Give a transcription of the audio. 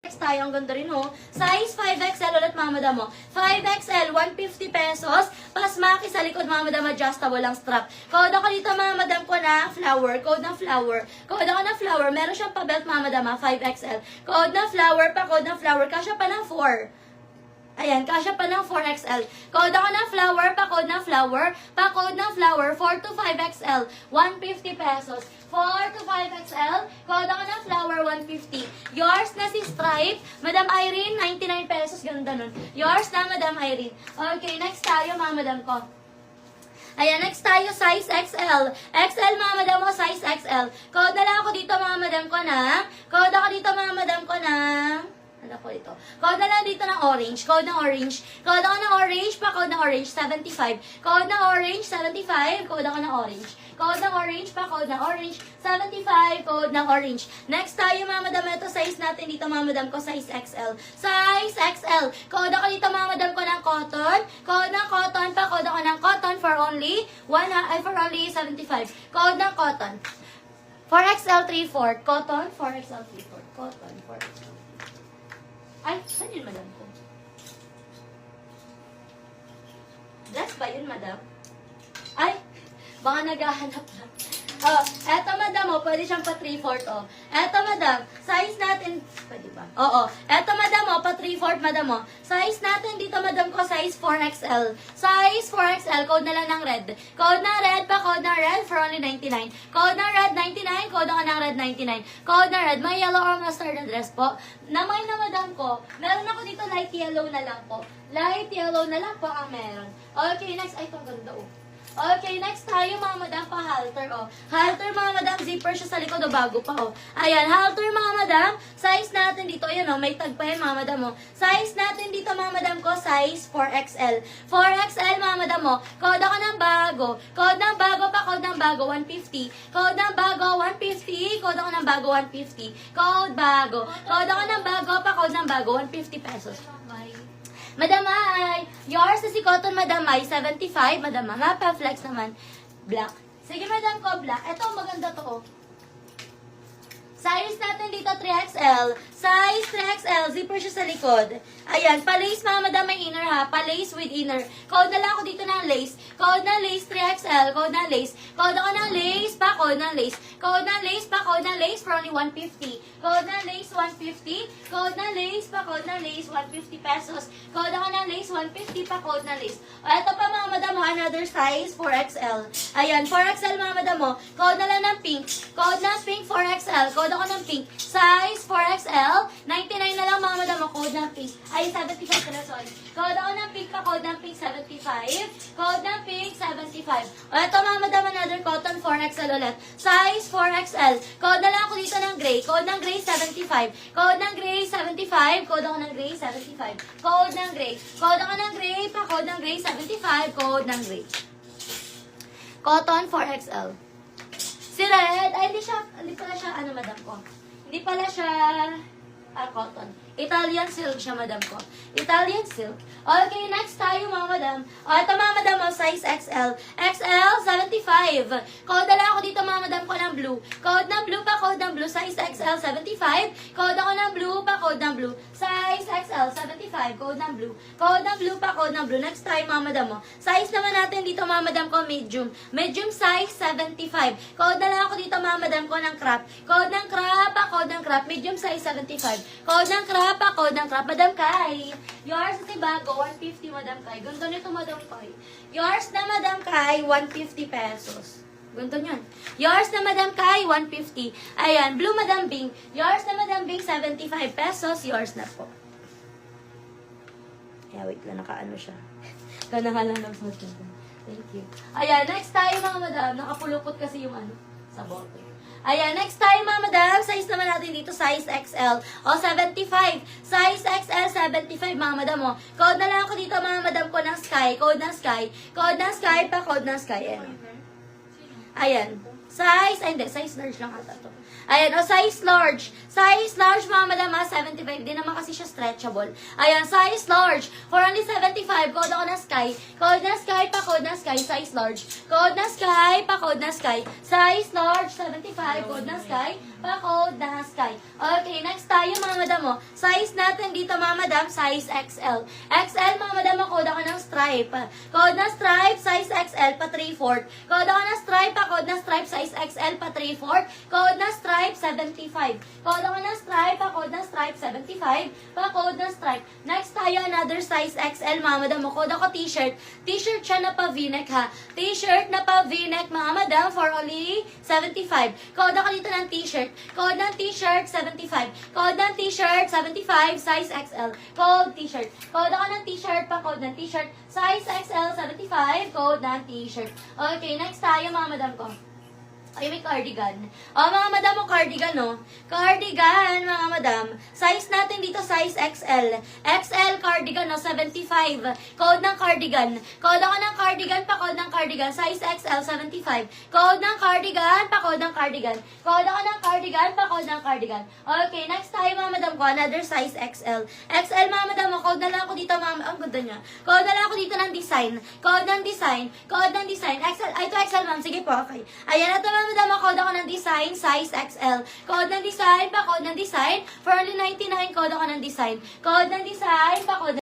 Next tayo, ang ganda rin oh. Size 5XL ulit mga madam mo. 5XL, 150 pesos. Pasmaki sa likod mga madam, adjustable lang strap. Code ako dito mga madam ko na flower. Code ng flower. Code ako ng flower. Meron siyang pa-belt mga madam 5XL. Code ng flower pa, code ng flower. Kasya pa ng 4. Ayan, kasya pa ng 4XL. Code ako ng flower, pa-code ng flower, pa-code ng flower, 4 to 5XL, 150 pesos. 4 to 5XL, code ako ng flower, 150. Yours na si Stripe, Madam Irene, 99 pesos, ganda nun. Yours na, Madam Irene. Okay, next tayo, mga madam ko. Ayan, next tayo, size XL. XL, mga madam ko, size XL. Code na lang ako dito, mga madam ko na. Code ako dito, mga madam ko na. Ano ko ito? Code na lang dito ng orange. Code ng orange. Code ako ng orange pa. Code ng orange. 75. Code ng orange. 75. Code ako ng orange. Code ng orange pa. Code ng orange. 75. Code ng orange. Next tayo mga madam. Ito size natin dito mga madam ko. Size XL. Size XL. Code ako dito mga madam ko ng cotton. Code ng cotton pa. Code ako ng cotton for only 75. Code ng cotton. 4XL 3/4. Cotton. 4XL 3/4. Cotton. 4XL. Ay, saan yun, madam ko? Dress ba yun, madam? Ay, baka naghahanap na. Oh, eto, madam, oh, pwede siyang pa 3/4, oh. Eto, madam, size natin, pwede ba? Oo, eto, madam, oh, pa 3/4, madam, oh. Size natin dito, madam ko, size 4XL. Size 4XL, code na lang ng red. Code ng red pa, code ng red for only 99. Code ng red 99, code ako ng red 99. Code ng red, may yellow or mustard na dress po. Namay na, madam ko, meron ako dito light yellow na lang po. Light yellow na lang po ang meron. Okay, next, ay, itong ganda, oh. Okay, next tayo mga madam pa halter, oh. Halter mga madam, zipper siya sa likod, oh, bago pa, oh. Ayan, halter mga madam, size natin dito, ayan, oh, may tag pa yan mga madam, oh. Size natin dito mga madam ko, size 4XL. 4XL mga madam, oh. Code ako ng bago. Code ng bago pa, code ng bago, 150. Code ng bago, 150. Code ako ng bago, 150. Code bago. Code ako ng bago pa, code ng bago, 150 pesos. Madam Ay, yours na si Cotton, Madam Ay, 75. Madam Ay, pa-flex naman, black. Sige, madam ko, black. Ito, maganda to, oh. Size natin dito, 3XL. Size 3XL, zipper siya sa likod. Ayan, pa-lace mga madam, may inner ha. Pa-lace with inner. Code na lang ako dito ng lace. Code ng lace, 3XL. Code ng lace. Code ako ng lace pa, code ng lace. Code ng lace pa, code ng lace for only 150. Code ng lace, 150. Code ng lace pa, code ng lace, 150 pesos. Code ako ng lace, 150 pa, code ng lace. O, ito pa mga madam, another size, 4XL. Ayan, 4XL mga madam mo. Code na lang ng pink. Code ng pink, 4XL. Code ako ng pink. Size 4XL. 99 na lang mga madam mo. Code ng pink. Ay, 75 na, sorry. Code ako ng pink pa. Code ng pink, 75. Code ng pink, 75. O, ito mga madam, another cotton 4XL ulit. Size 4XL. Code na lang ako dito ng gray. Code ng gray, 75. Code ng gray, 75. Code ako ng gray, 75. Code ng gray. Code ako ng gray pa. Code ng gray, 75. Code ng gray. Cotton 4XL. Si Red, ay hindi pala siya, ano madam ko. Hindi pala siya, cotton. Italian silk siya, madam ko. Italian silk. Okay, next tayo, mga madam. O, ito mga madam, size XL. XL, 75. Code na lang ako dito, mga madam ko ng blue. Code ng blue pa, code ng blue. Size XL, 75. Code ako ng blue pa, code ng blue. Size XL, 75. Code ng blue. Code ng blue pa, code ng blue. Next tayo, mga madam mo. Size naman natin dito, mga madam ko, medium. Medium size, 75. Code na lang ako dito, mga madam ko, ng crop. Code ng crop pa, code ng crop. Medium size, 75. Code ng crop pa, code ng crop. Madam Kai, yours si bago, 150, Madam Kai. Ganto nito, Madam Kai. Yours na, Madam Kai, 150 pesos. Ganto nyan. Yours na, Madam Kai, 150. Ayan, blue, Madam Bing. Yours na, Madam Bing, 75 pesos. Yours na po. Kaya wait lang, nakaano siya. Gana nga lang ng photo. Thank you. Ayan, next tayo, mga madam. Nakapulupot kasi yung ano, sa bote. Ayan, next time, mga madam, size naman natin dito, size XL. O, 75. Size XL, 75, mga madam, o. Code na lang ako dito, mga madam ko, ng sky. Code ng sky. Code ng sky pa, code ng sky. Ayan. Ayan. Size, ay hindi, size large lang ata to. Ayan, o size large. Size large, mga madam, 75. Di naman kasi siya stretchable. Ayan, size large. For only 75, code ako na Sky. Code na Sky, pa-code na Sky, size large. Code na Sky, pa-code na Sky. Size large, 75, code na Sky, pa-code na Sky. Okay, next tayo, mga madam, mo. Size natin dito, mga madam, size XL. XL, mga madam, code ako ng stripe. Code na stripe, size XL, pa 3/4. Code ako na stripe, pa-code na stripe, size XL, pa 3/4. Code na stripe, 75. Code ako na stripe, pa-code na stripe, 75. Pa-code na stripe. Next tayo, another size XL, mga madam, mo. Code ako t-shirt. T-shirt siya na pa v-neck, ha. T-shirt na pa v-neck, mga madam, for only 75. Code ako dito ng t-shirt. Code ng t-shirt, 75. Code ng t-shirt, 75, size XL. Code t-shirt. Code ako ng t-shirt, pa-code ng t-shirt, size XL, 75. Code ng t-shirt. Okay, next tayo, mga madam ko. Ay, may cardigan. O, mga madam, o cardigan, no? Cardigan, mga madam. Size natin dito, size XL. XL cardigan, no? 75. Code ng cardigan. Code ako ng cardigan, pa-code ng cardigan. Size XL, 75. Code ng cardigan, pa-code ng cardigan. Code ako ng cardigan, pa-code ng cardigan. Okay, next tayo, mga madam ko. Another size XL. XL, mga madam, o. Code na lang ako dito, mga... Ang ganda niya. Code na lang ako dito ng design. Code ng design. Code ng design. XL. Ay, ito XL, ma'am. Sige po, okay. Ayan, ito, mga madam, code ako ng design, size XL. Code ng design, pa-code ng design. For only 99, code ako ng design. Code ng design, pa-code